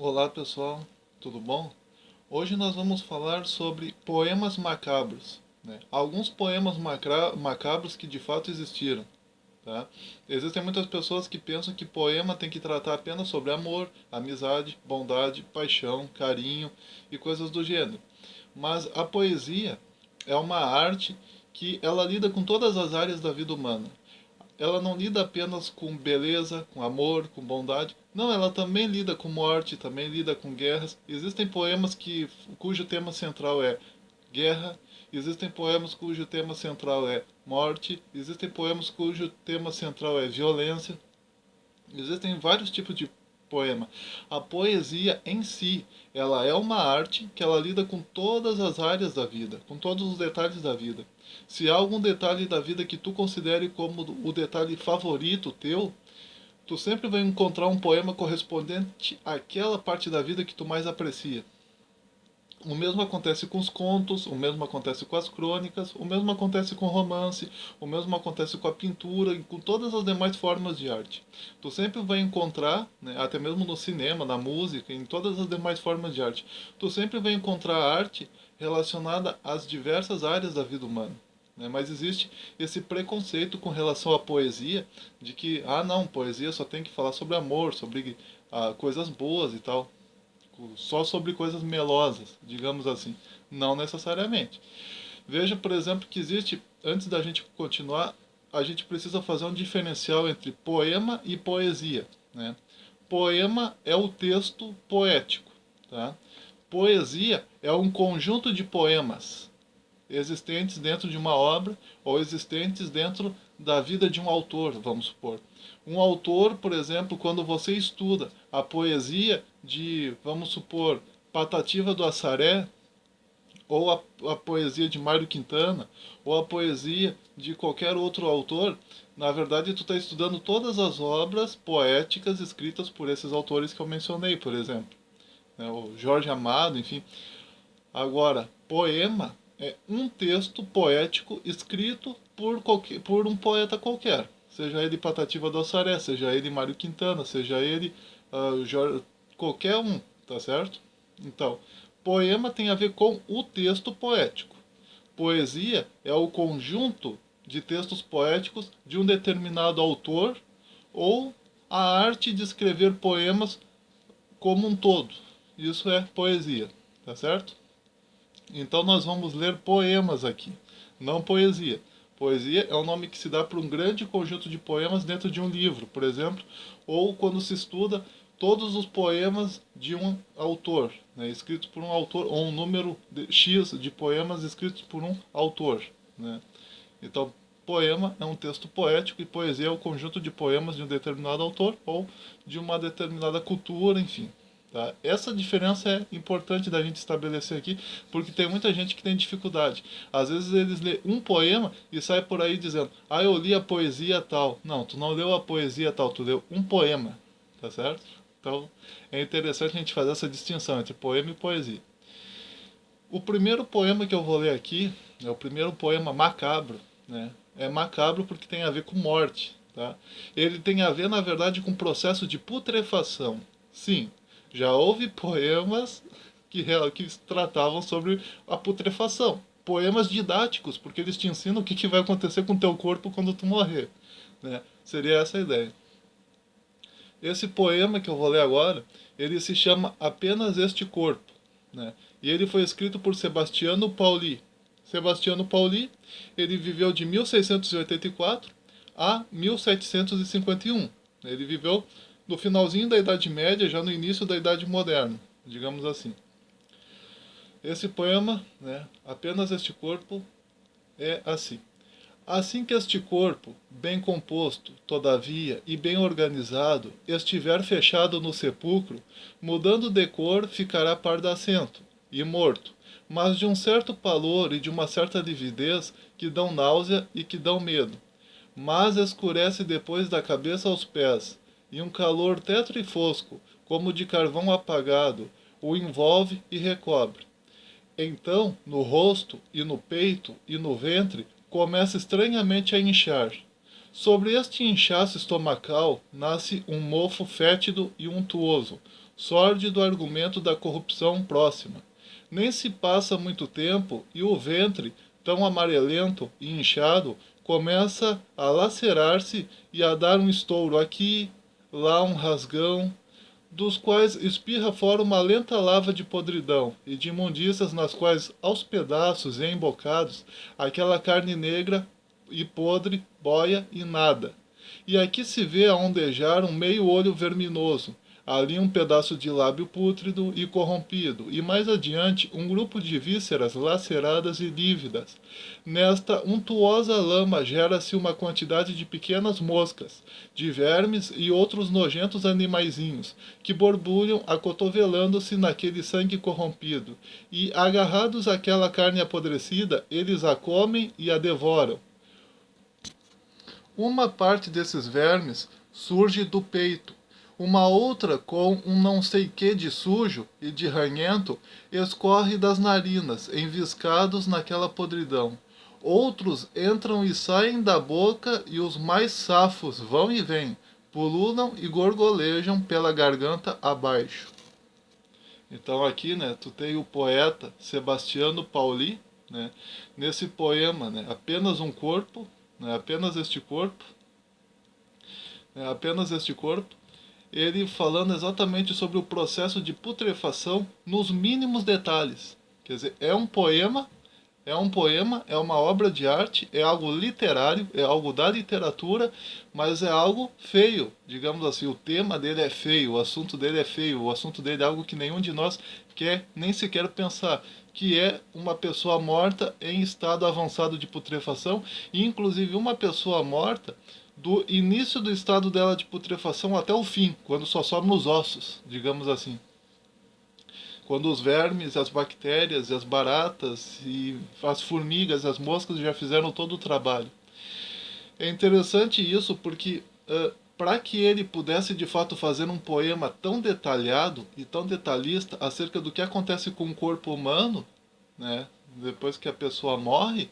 Olá pessoal, tudo bom? Hoje nós vamos falar sobre poemas macabros, né? Alguns poemas macabros que de fato existiram, tá? Existem muitas pessoas que pensam que poema tem que tratar apenas sobre amor, amizade, bondade, paixão, carinho e coisas do gênero. Mas a poesia é uma arte que ela lida com todas as áreas da vida humana. Ela não lida apenas com beleza, com amor, com bondade. Não, ela também lida com morte, também lida com guerras. Existem poemas cujo tema central é guerra, existem poemas cujo tema central é morte, existem poemas cujo tema central é violência. Existem vários tipos de poema. A poesia em si, ela é uma arte que ela lida com todas as áreas da vida, com todos os detalhes da vida. Se há algum detalhe da vida que tu considere como o detalhe favorito teu, tu sempre vai encontrar um poema correspondente àquela parte da vida que tu mais aprecia. O mesmo acontece com os contos, o mesmo acontece com as crônicas, o mesmo acontece com o romance, o mesmo acontece com a pintura e com todas as demais formas de arte. Tu sempre vai encontrar, né, até mesmo no cinema, na música, em todas as demais formas de arte, tu sempre vai encontrar arte relacionada às diversas áreas da vida humana. Né? Mas existe esse preconceito com relação à poesia, de que, ah não, poesia só tem que falar sobre amor, sobre coisas boas e tal, só sobre coisas melosas, digamos assim. Não necessariamente. Veja, por exemplo, que existe, antes da gente continuar, a gente precisa fazer um diferencial entre poema e poesia. Né? Poema é o texto poético. Tá? Poesia é um conjunto de poemas existentes dentro de uma obra ou existentes dentro da vida de um autor, vamos supor. Um autor, por exemplo, quando você estuda a poesia de, vamos supor, Patativa do Assaré, ou a poesia de Mário Quintana, ou a poesia de qualquer outro autor, na verdade tu está estudando todas as obras poéticas escritas por esses autores que eu mencionei, por exemplo. O Jorge Amado, enfim. Agora, poema é um texto poético escrito por um poeta qualquer. Seja ele Patativa do Assaré, seja ele Mário Quintana, seja ele qualquer um, tá certo? Então, poema tem a ver com o texto poético. Poesia é o conjunto de textos poéticos de um determinado autor ou a arte de escrever poemas como um todo. Isso é poesia, tá certo? Então nós vamos ler poemas aqui, não poesia. Poesia é o nome que se dá para um grande conjunto de poemas dentro de um livro, por exemplo, ou quando se estuda todos os poemas de um autor, né, escritos por um autor, ou um número X de poemas escritos por um autor. Né? Então, poema é um texto poético e poesia é o conjunto de poemas de um determinado autor ou de uma determinada cultura, enfim. Tá? Essa diferença é importante da gente estabelecer aqui, porque tem muita gente que tem dificuldade. Às vezes eles lêem um poema e sai por aí dizendo: ah, eu li a poesia tal. Não, tu não leu a poesia tal, tu leu um poema, tá certo? Então é interessante a gente fazer essa distinção entre poema e poesia. O primeiro poema que eu vou ler aqui é o primeiro poema macabro, né? É macabro porque tem a ver com morte, tá? Ele tem a ver, na verdade, com o processo de putrefação. Sim, já houve poemas que tratavam sobre a putrefação. Poemas didáticos, porque eles te ensinam o que vai acontecer com o teu corpo quando tu morrer. Né? Seria essa a ideia. Esse poema que eu vou ler agora, ele se chama Apenas Este Corpo. Né? E ele foi escrito por Sebastiano Pauli. Sebastiano Pauli, ele viveu de 1684 a 1751. Ele viveu no finalzinho da Idade Média, já no início da Idade Moderna, digamos assim. Esse poema, né, Apenas Este Corpo, é assim. Assim que este corpo, bem composto, todavia, e bem organizado, estiver fechado no sepulcro, mudando de cor, ficará pardacento e morto, mas de um certo pallor e de uma certa lividez que dão náusea e que dão medo. Mas escurece depois da cabeça aos pés, e um calor tetro e fosco, como de carvão apagado, o envolve e recobre. Então, no rosto, e no peito, e no ventre, começa estranhamente a inchar. Sobre este inchaço estomacal nasce um mofo fétido e untuoso, sórdido argumento da corrupção próxima. Nem se passa muito tempo e o ventre, tão amarelento e inchado, começa a lacerar-se e a dar um estouro aqui, lá um rasgão, dos quais espirra fora uma lenta lava de podridão e de imundícias nas quais, aos pedaços e embocados, aquela carne negra e podre boia e nada. E aqui se vê a ondejar um meio olho verminoso, ali um pedaço de lábio pútrido e corrompido, e mais adiante um grupo de vísceras laceradas e lívidas. Nesta untuosa lama gera-se uma quantidade de pequenas moscas, de vermes e outros nojentos animaizinhos, que borbulham acotovelando-se naquele sangue corrompido, e, agarrados àquela carne apodrecida, eles a comem e a devoram. Uma parte desses vermes surge do peito, uma outra, com um não sei que de sujo e de ranhento, escorre das narinas, enviscados naquela podridão. Outros entram e saem da boca, e os mais safos vão e vêm, pululam e gorgolejam pela garganta abaixo. Então aqui, né, tu tem o poeta Sebastiano Pauli, né, nesse poema, né, apenas um corpo, né, apenas este corpo, ele falando exatamente sobre o processo de putrefação nos mínimos detalhes. Quer dizer, é uma obra de arte, é algo literário, é algo da literatura, mas é algo feio, digamos assim. O tema dele é feio, o assunto dele é feio, o assunto dele é algo que nenhum de nós quer nem sequer pensar, que é uma pessoa morta em estado avançado de putrefação, e inclusive uma pessoa morta do início do estado dela de putrefação até o fim, quando só sobram os ossos, digamos assim. Quando os vermes, as bactérias, as baratas e as formigas, as moscas já fizeram todo o trabalho. É interessante isso porque para que ele pudesse de fato fazer um poema tão detalhado e tão detalhista acerca do que acontece com o corpo humano, né, depois que a pessoa morre,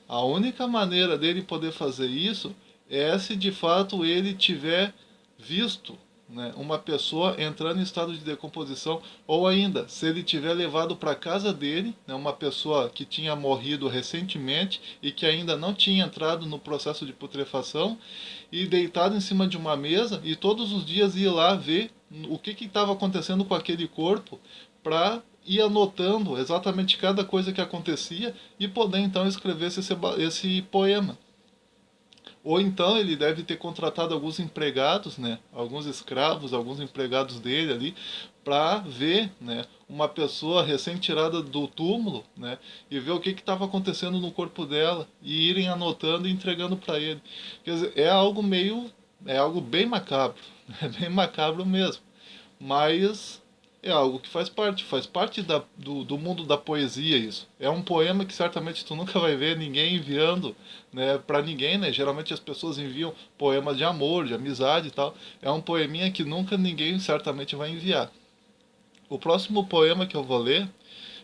a única maneira dele poder fazer isso é se de fato ele tiver visto, né, uma pessoa entrando em estado de decomposição, ou ainda, se ele tiver levado para casa dele, né, uma pessoa que tinha morrido recentemente e que ainda não tinha entrado no processo de putrefação, e deitado em cima de uma mesa e todos os dias ir lá ver o que estava acontecendo com aquele corpo, para ir anotando exatamente cada coisa que acontecia e poder então escrever esse poema. Ou então ele deve ter contratado alguns empregados, né, alguns escravos, alguns empregados dele ali, para ver, né, uma pessoa recém-tirada do túmulo, né, e ver o que estava acontecendo no corpo dela, e irem anotando e entregando para ele. Quer dizer, é algo bem macabro, é bem macabro mesmo, mas é algo que faz parte do mundo da poesia isso. É um poema que certamente tu nunca vai ver ninguém enviando, né, para ninguém, né? Geralmente as pessoas enviam poemas de amor, de amizade e tal. É um poeminha que nunca ninguém certamente vai enviar. O próximo poema que eu vou ler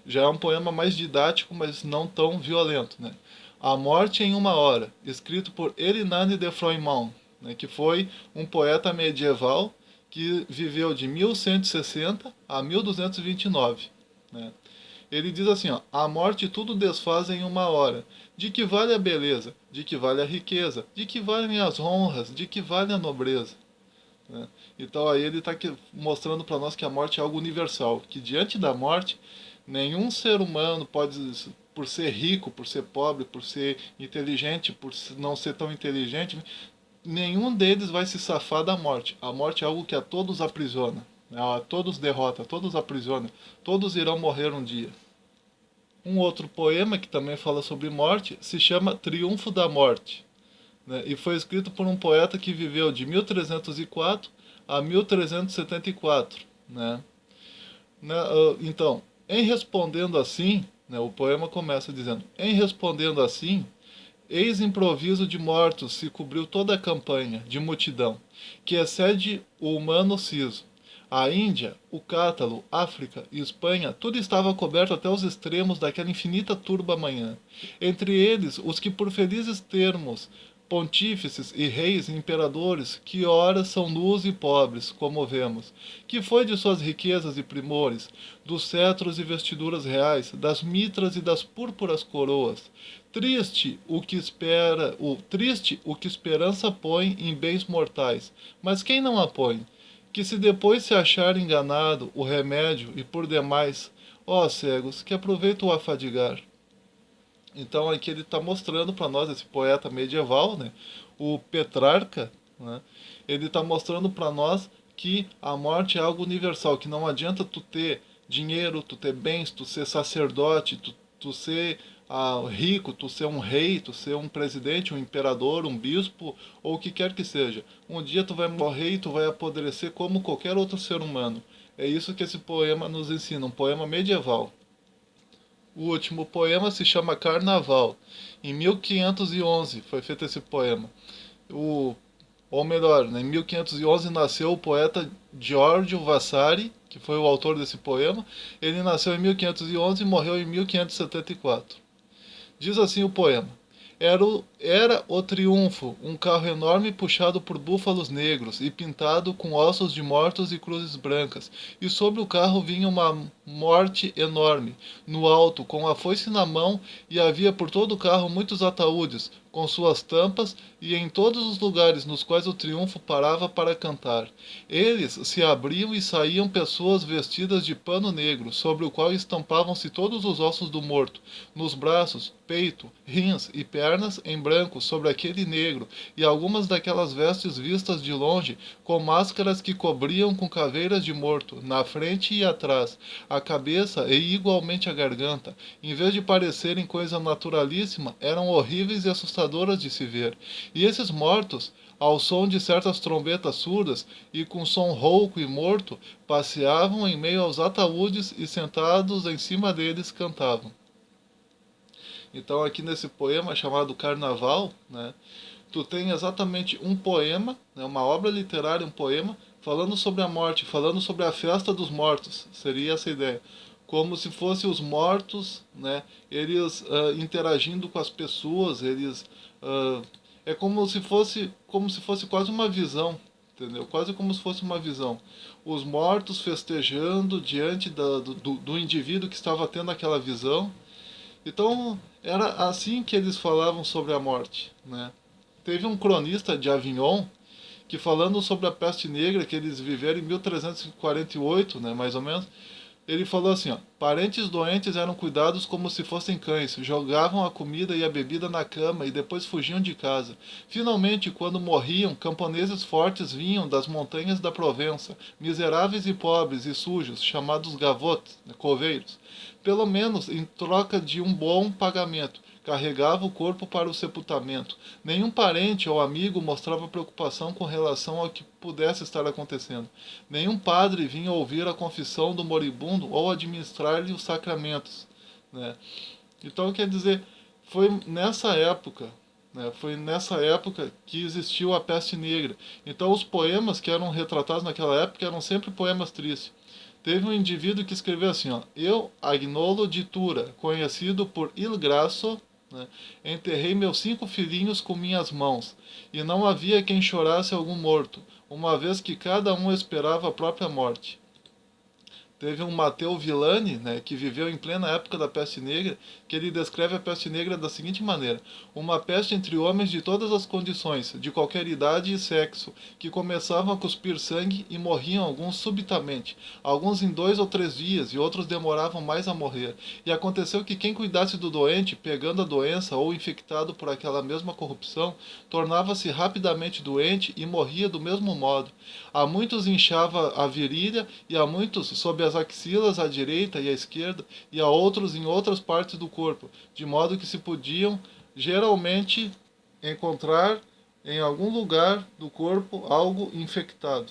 já é um poema mais didático, mas não tão violento, né? A Morte em uma Hora, escrito por Erinane de Froimont, né, que foi um poeta medieval que viveu de 1160 a 1229. Né? Ele diz assim, ó, a morte tudo desfaz em uma hora. De que vale a beleza? De que vale a riqueza? De que valem as honras? De que vale a nobreza? Né? Então aí ele está mostrando para nós que a morte é algo universal, que diante da morte, nenhum ser humano pode, por ser rico, por ser pobre, por ser inteligente, por não ser tão inteligente, nenhum deles vai se safar da morte. A morte é algo que a todos aprisiona, a todos derrota, a todos aprisiona, todos irão morrer um dia. Um outro poema que também fala sobre morte se chama Triunfo da Morte, né? E foi escrito por um poeta que viveu de 1304 a 1374. Né? Então, em respondendo assim, né, o poema começa dizendo: em respondendo assim, eis improviso de mortos se cobriu toda a campanha de multidão, que excede o humano siso. A Índia, o Cátalo, África e Espanha, tudo estava coberto até os extremos daquela infinita turba manhã. Entre eles, os que por felizes termos pontífices e reis e imperadores, que ora são nus e pobres, como vemos. Que foi de suas riquezas e primores, dos cetros e vestiduras reais, das mitras e das púrpuras coroas? Triste o que esperança põe em bens mortais, mas quem não a põe? Que se depois se achar enganado o remédio e por demais, ó cegos, que aproveito o afadigar. Então aqui ele está mostrando para nós, esse poeta medieval, né, o Petrarca, né, ele está mostrando para nós que a morte é algo universal, que não adianta tu ter dinheiro, tu ter bens, tu ser sacerdote, tu ser rico, tu ser um rei, tu ser um presidente, um imperador, um bispo, ou o que quer que seja. Um dia tu vai morrer e tu vai apodrecer como qualquer outro ser humano. É isso que esse poema nos ensina, um poema medieval. O último poema se chama Carnaval. Em 1511 foi feito esse poema. O, ou melhor, né, em 1511 nasceu o poeta Giorgio Vasari, que foi o autor desse poema. Ele nasceu em 1511 e morreu em 1574. Diz assim o poema: era o triunfo, um carro enorme puxado por búfalos negros e pintado com ossos de mortos e cruzes brancas, e sobre o carro vinha uma morte enorme, no alto, com a foice na mão, e havia por todo o carro muitos ataúdes, com suas tampas, e em todos os lugares nos quais o triunfo parava para cantar. Eles se abriam e saíam pessoas vestidas de pano negro, sobre o qual estampavam-se todos os ossos do morto, nos braços, peito, rins e pernas em branco sobre aquele negro, e algumas daquelas vestes vistas de longe, com máscaras que cobriam com caveiras de morto, na frente e atrás, a cabeça e igualmente a garganta, em vez de parecerem coisa naturalíssima, eram horríveis e assustadoras de se ver. E esses mortos, ao som de certas trombetas surdas e com som rouco e morto, passeavam em meio aos ataúdes e sentados em cima deles cantavam. Então aqui nesse poema chamado Carnaval, né, tu tem exatamente um poema, né, uma obra literária, um poema, falando sobre a morte, falando sobre a festa dos mortos, seria essa ideia. Como se fossem os mortos, né, eles interagindo com as pessoas, eles... é como se fosse quase uma visão, entendeu? Quase como se fosse uma visão. Os mortos festejando diante do indivíduo que estava tendo aquela visão. Então, era assim que eles falavam sobre a morte, né? Teve um cronista de Avignon que, falando sobre a peste negra que eles viveram em 1348, né, mais ou menos, ele falou assim, ó: parentes doentes eram cuidados como se fossem cães, jogavam a comida e a bebida na cama e depois fugiam de casa. Finalmente, quando morriam, camponeses fortes vinham das montanhas da Provença, miseráveis e pobres e sujos, chamados gavottes, né, coveiros, pelo menos em troca de um bom pagamento. Carregava o corpo para o sepultamento. Nenhum parente ou amigo mostrava preocupação com relação ao que pudesse estar acontecendo. Nenhum padre vinha ouvir a confissão do moribundo ou administrar-lhe os sacramentos, né? Então, quer dizer, foi nessa época, né, foi nessa época que existiu a peste negra. Então, os poemas que eram retratados naquela época eram sempre poemas tristes. Teve um indivíduo que escreveu assim, ó: eu, Agnolo de Tura, conhecido por Il Grasso, né, enterrei meus 5 filhinhos com minhas mãos, e não havia quem chorasse algum morto, uma vez que cada um esperava a própria morte. Teve um Matteo Villani, né, que viveu em plena época da peste negra, que ele descreve a peste negra da seguinte maneira: uma peste entre homens de todas as condições, de qualquer idade e sexo, que começavam a cuspir sangue e morriam alguns subitamente, alguns em 2 ou 3 dias, e outros demoravam mais a morrer. E aconteceu que quem cuidasse do doente, pegando a doença ou infectado por aquela mesma corrupção, tornava-se rapidamente doente e morria do mesmo modo. A muitos inchava a virilha, e a muitos sob as axilas à direita e à esquerda, e a outros em outras partes do corpo, de modo que se podiam geralmente encontrar em algum lugar do corpo algo infectado.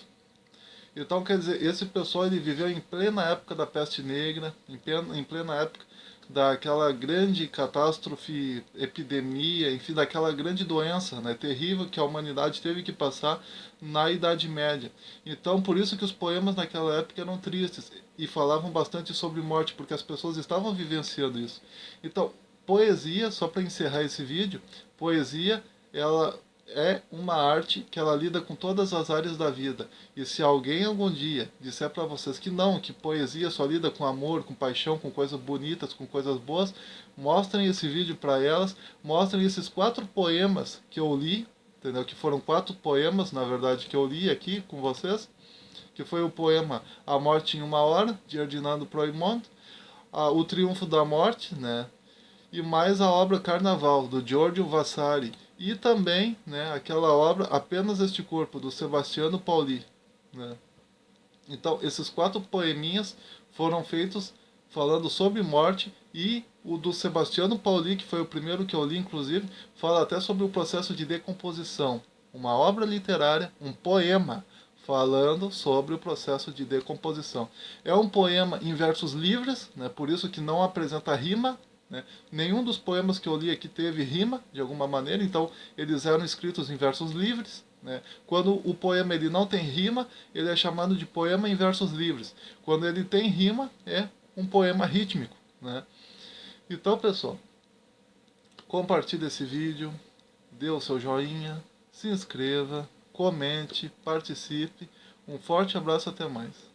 Então, quer dizer, esse pessoal ele viveu em plena época da peste negra, em plena época daquela grande catástrofe, epidemia, enfim, daquela grande doença, né, terrível que a humanidade teve que passar na Idade Média. Então, por isso que os poemas naquela época eram tristes e falavam bastante sobre morte, porque as pessoas estavam vivenciando isso. Então, poesia, só para encerrar esse vídeo, poesia, ela é uma arte que ela lida com todas as áreas da vida. E se alguém algum dia disser para vocês que não, que poesia só lida com amor, com paixão, com coisas bonitas, com coisas boas, mostrem esse vídeo para elas, mostrem esses 4 poemas que eu li, entendeu? Que foram 4 poemas, na verdade, que eu li aqui com vocês, que foi o poema A Morte em Uma Hora, de Ferdinando Proimont, O Triunfo da Morte, né? E mais a obra Carnaval, do Giorgio Vasari, e também, né, aquela obra Apenas Este Corpo, do Sebastiano Pauli, né? Então, esses 4 poeminhas foram feitos falando sobre morte, e o do Sebastiano Pauli, que foi o primeiro que eu li, inclusive, fala até sobre o processo de decomposição. Uma obra literária, um poema, falando sobre o processo de decomposição. É um poema em versos livres, né, por isso que não apresenta rima, né? Nenhum dos poemas que eu li aqui teve rima, de alguma maneira, então eles eram escritos em versos livres. Né? Quando o poema ele não tem rima, ele é chamado de poema em versos livres. Quando ele tem rima, é um poema rítmico. Né? Então, pessoal, compartilhe esse vídeo, dê o seu joinha, se inscreva, comente, participe. Um forte abraço, até mais.